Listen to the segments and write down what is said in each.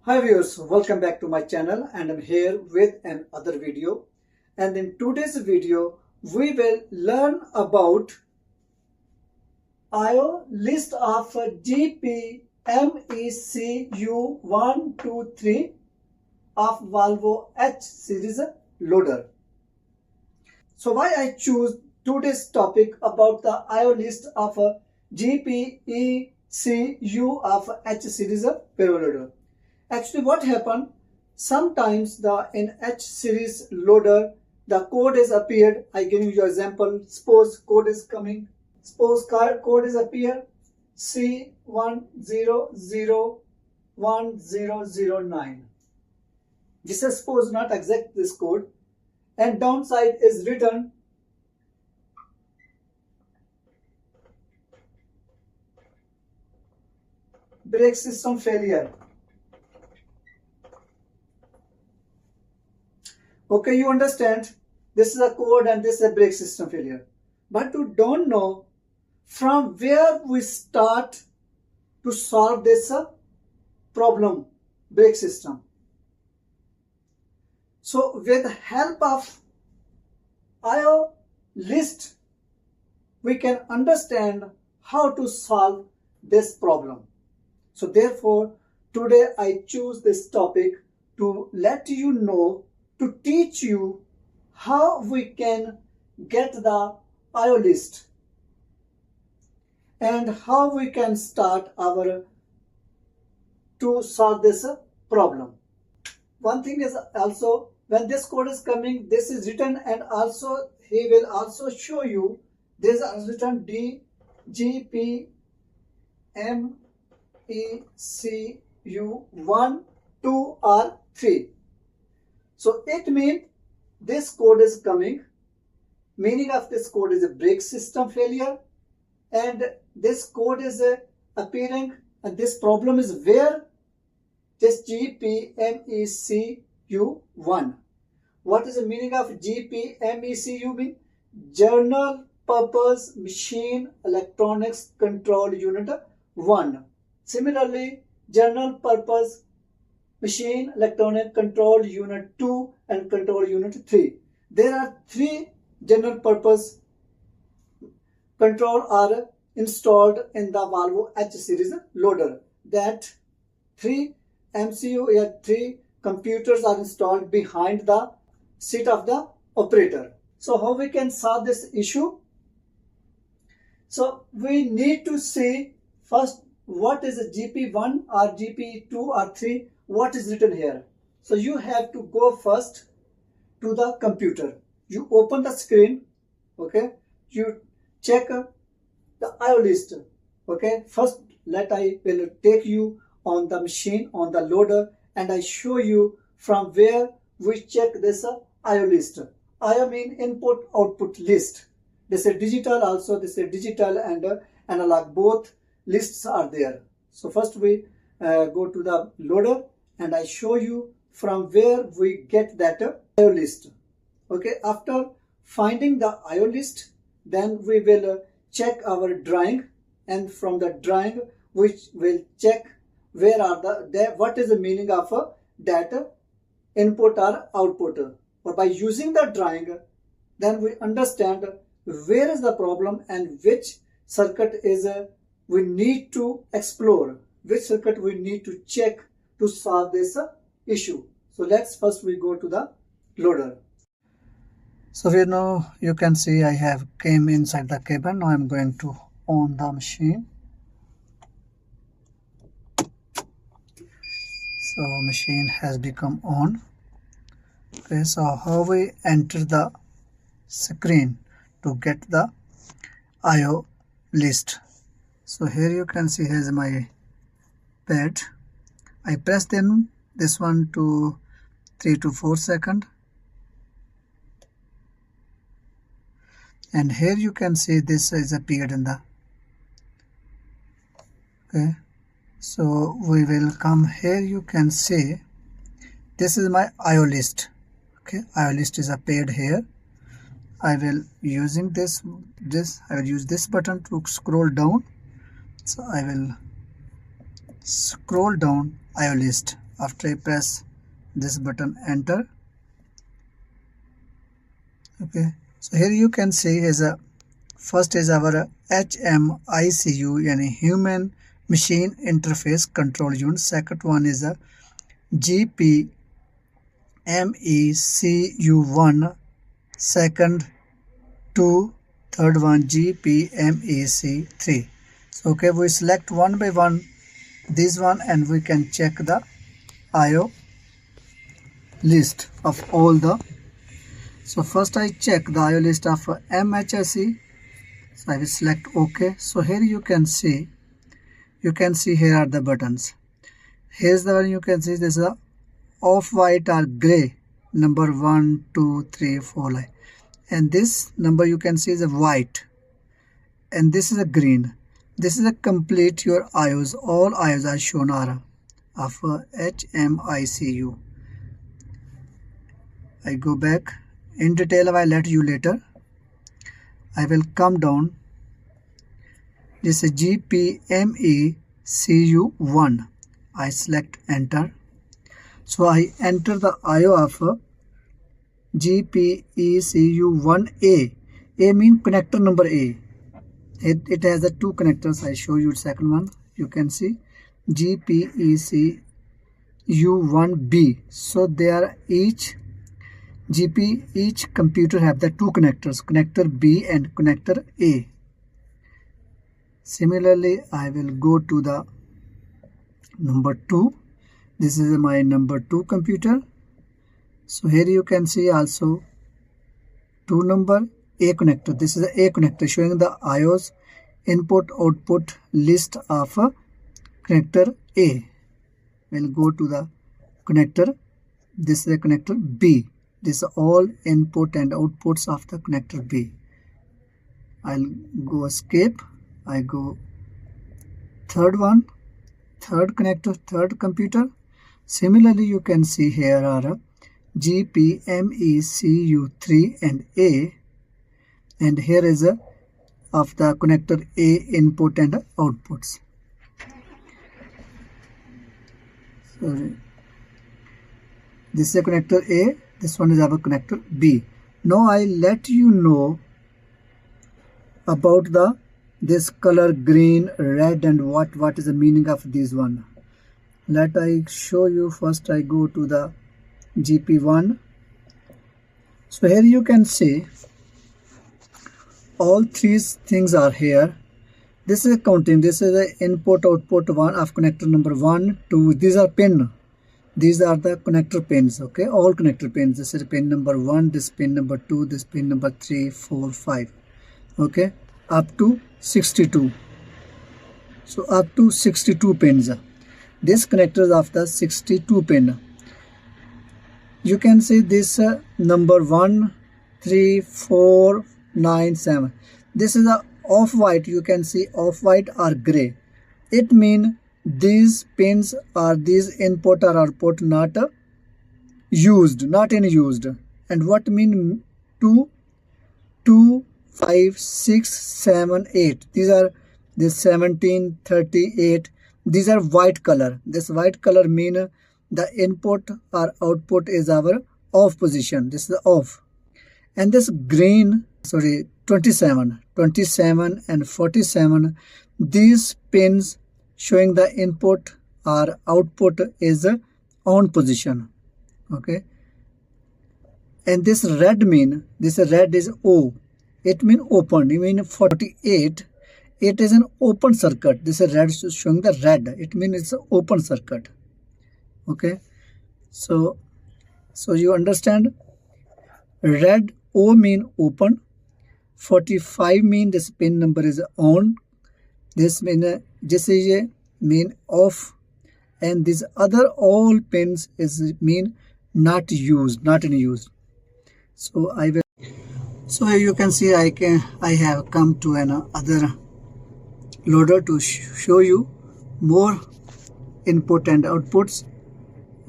Hi viewers, welcome back to my channel and I'm here with another video. And in today's video, we will learn about IO list of GPMECU 1, 2, 3 of Volvo H series loader. So why I choose today's topic about the IO list of GPMECU of H series payload loader. Actually, what happened? Sometimes in H series loader, the code is appeared. I give you an example. Suppose code is coming. Suppose code is appear C1001009. This is suppose not exact this code, and downside is written brake system failure. Okay, you understand, this is a code and this is a brake system failure. But you don't know from where we start to solve this problem, brake system. So with the help of IO list, we can understand how to solve this problem. So therefore, today I choose this topic to let you know, to teach you how we can get the IO list and how we can start to solve this problem. One thing is also, when this code is coming, this is written, and also he will also show you this is written GPMECU 1, 2 or 3. So it means this code is coming. Meaning of this code is a brake system failure, and this code is appearing, and this problem is where this GPMECU 1. What is the meaning of GPMECU mean? General Purpose Machine Electronics Control Unit 1. Similarly, General Purpose Machine Electronic Control Unit 2 and Control Unit 3. There are 3 general purpose control are installed in the Volvo H series loader. That 3 computers are installed behind the seat of the operator. So how we can solve this issue? So we need to see first what is a GP1 or GP2 or 3, what is written here. So you have to go first to the computer. You open the screen, okay, you check the IO list, okay. First I will take you on the machine, on the loader, and I show you from where we check this IO list. IO mean input output list. This is digital also, this is digital and analog, both lists are there. So first we go to the loader and I show you from where we get that IO list. Okay, after finding the IO list, then we will check our drawing, and from the drawing we will check where are what is the meaning of that input or output. But by using the drawing, then we understand where is the problem and which circuit is we need to explore, which circuit we need to check to solve this issue. So let's first we go to the loader. So you can see I have came inside the cabin. Now I'm going to on the machine. So machine has become on. Okay, so how we enter the screen to get the IO list. So here you can see here's my pad. I press then this one to 3 to 4 seconds, and here you can see this is appeared in the, okay. So we will come here, you can see this is my IO list. Okay, IO list is appeared here. I will using this I will use this button to scroll down. So I will scroll down IO list. After I press this button, enter. Okay, so here you can see is a first is our HMICU, yani human machine interface control unit. Second one is a GPMECU1, second 2, third one GPMEC3. So okay, we select one by one this one and we can check the IO list of all the. So first I check the IO list of M.Sc. So I will select OK. So here you can see here are the buttons. Here's the one you can see, this is a off-white or gray number 1, 2, 3, 4 line. And this number you can see is a white. And this is a green. This is a complete your IOs. All IOs are shown are of HMICU. I go back. In detail I will let you later. I will come down. This is GPMECU1. I select enter. So I enter the IO of GPECU1A. A means connector number A. It has the two connectors. I show you the second one. You can see GPECU1B. So they are each computer have the two connectors, connector B and connector A. Similarly, I will go to the number 2. This is my number 2 computer. So here you can see also 2 number A connector. This is the A connector showing the IOs input output list of connector A. We'll go to the connector. This is the connector B. This is all input and outputs of the connector B. I'll go escape. I go third one, third connector, third computer. Similarly, you can see here are GPMECU3 and A. And here is a of the connector A input and outputs. Sorry. This is a connector A. This one is our connector B. Now I let you know about this color green, red, and what is the meaning of this one. Let I show you. First I go to the GP1. So here you can see all three things are here. This is counting. This is the input output one of connector number 1, 2. These are pin. These are the connector pins. Okay, all connector pins. This is pin number 1, this pin number 2, this pin number 3, 4, 5. Okay, up to 62. So up to 62 pins. This connector is of the 62 pin. You can see this number 1, 3, 4, 9, 7. This is a off-white. You can see off-white or gray. It means these pins are these input or output not used, not in used. And what mean 2, 5, 6, 7, 8. These are this 17, 38. These are white color. This white color mean the input or output is our off position. This is off. And this green, sorry, 27 and 47. These pins showing the input or output is on position. Okay, and this red mean, this red is O. It mean open. You mean 48. It is an open circuit. This is red showing the red. It means it's an open circuit. Okay, so you understand. Red O mean open. 45 mean this pin number is on. This mean mean off, and these other all pins is mean not used, not in use. So I will. So you can see I have come to another loader to show you more input and outputs.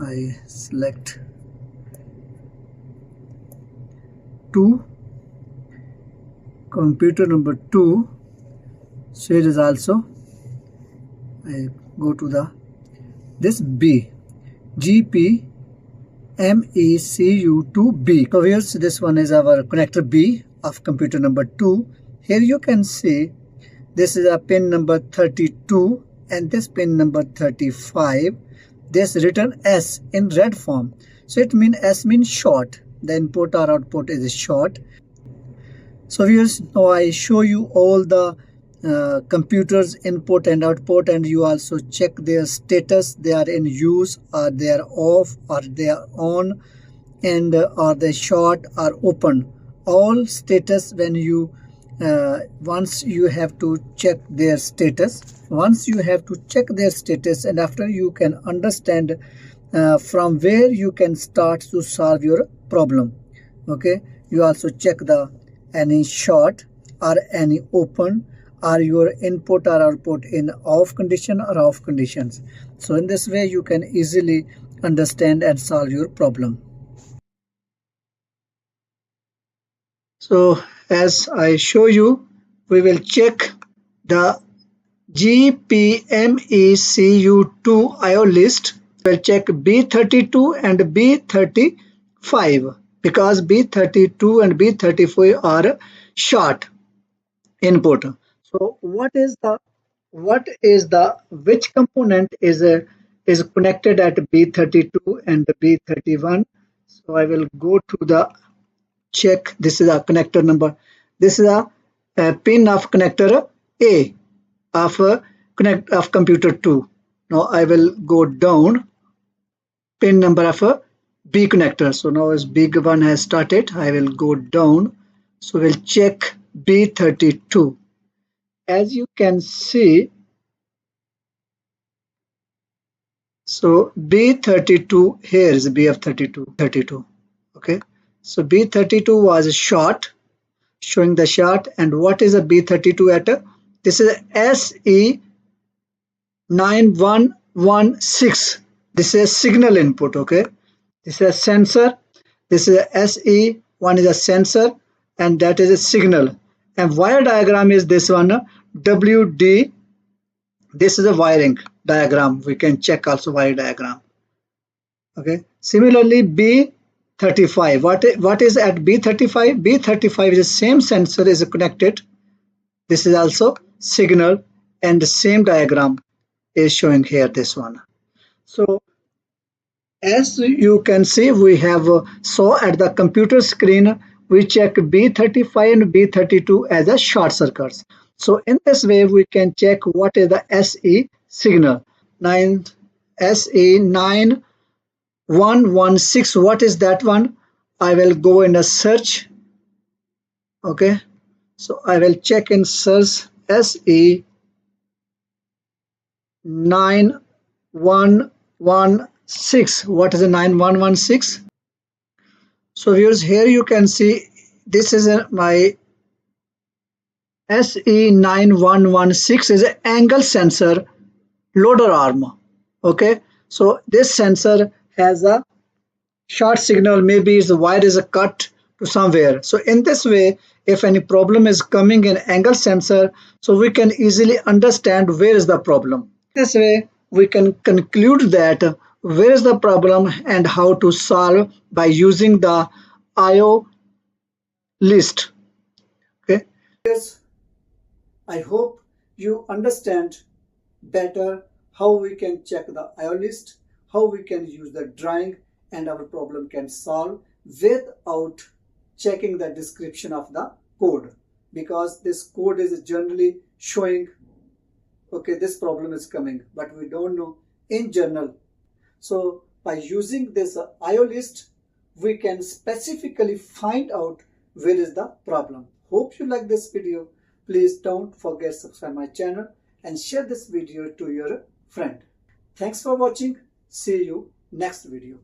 I select 2, computer number 2. So it is also. I go to this B. GPMECU to B. So here's this one is our connector B of computer number 2. Here you can see this is a pin number 32 and this pin number 35. This written S in red form. So it means S means short. The input or output is short. So viewers, now I show you all the computers input and output, and you also check their status. They are in use, or they are off, or they are on, and are they short or open. All status when you once you have to check their status. Once you have to check their status, and after you can understand from where you can start to solve your problem. Okay, you also check the any short or any open, or your input or output in off condition or off conditions. So in this way you can easily understand and solve your problem. So as I show you, we will check the GPMECU2 IO list. We'll check B32 and B35 because B32 and B35 are short input. So which component is connected at B32 and B31? So I will go to the check. This is a connector number. This is a pin of connector A of computer 2. Now I will go down pin number of a B connector. So now as big one has started, I will go down. So we'll check B32. As you can see, so B32 here is B of 32. Okay, so B32 was short, showing the short. And what is a B32 at? This is SE9116. This is a signal input. Okay, this is a sensor. This is a SE1 is a sensor, and that is a signal. And wire diagram is this one, WD. This is a wiring diagram. We can check also wire diagram. Okay. Similarly, B35. What is at B35? B35 is the same sensor is connected. This is also signal, and the same diagram is showing here. This one. So as you can see, we have saw at the computer screen, we check B35 and B32 as a short circuits. So in this way, we can check what is the SE signal. SE9116. What is that one? I will go in a search. Okay. So I will check in search SE9116. What is a 9116? So viewers, here you can see this is my SE9116 is an angle sensor loader arm. Okay, so this sensor has a short signal, maybe the wire is cut to somewhere. So in this way, if any problem is coming in angle sensor, so we can easily understand where is the problem. This way we can conclude that where is the problem and how to solve by using the IO list. Okay. Yes, I hope you understand better how we can check the IO list, how we can use the drawing, and our problem can solve without checking the description of the code, because this code is generally showing okay, this problem is coming, but we don't know in general. So by using this IO list, we can specifically find out where is the problem. Hope you like this video. Please don't forget to subscribe my channel and share this video to your friend. Thanks for watching. See you next video.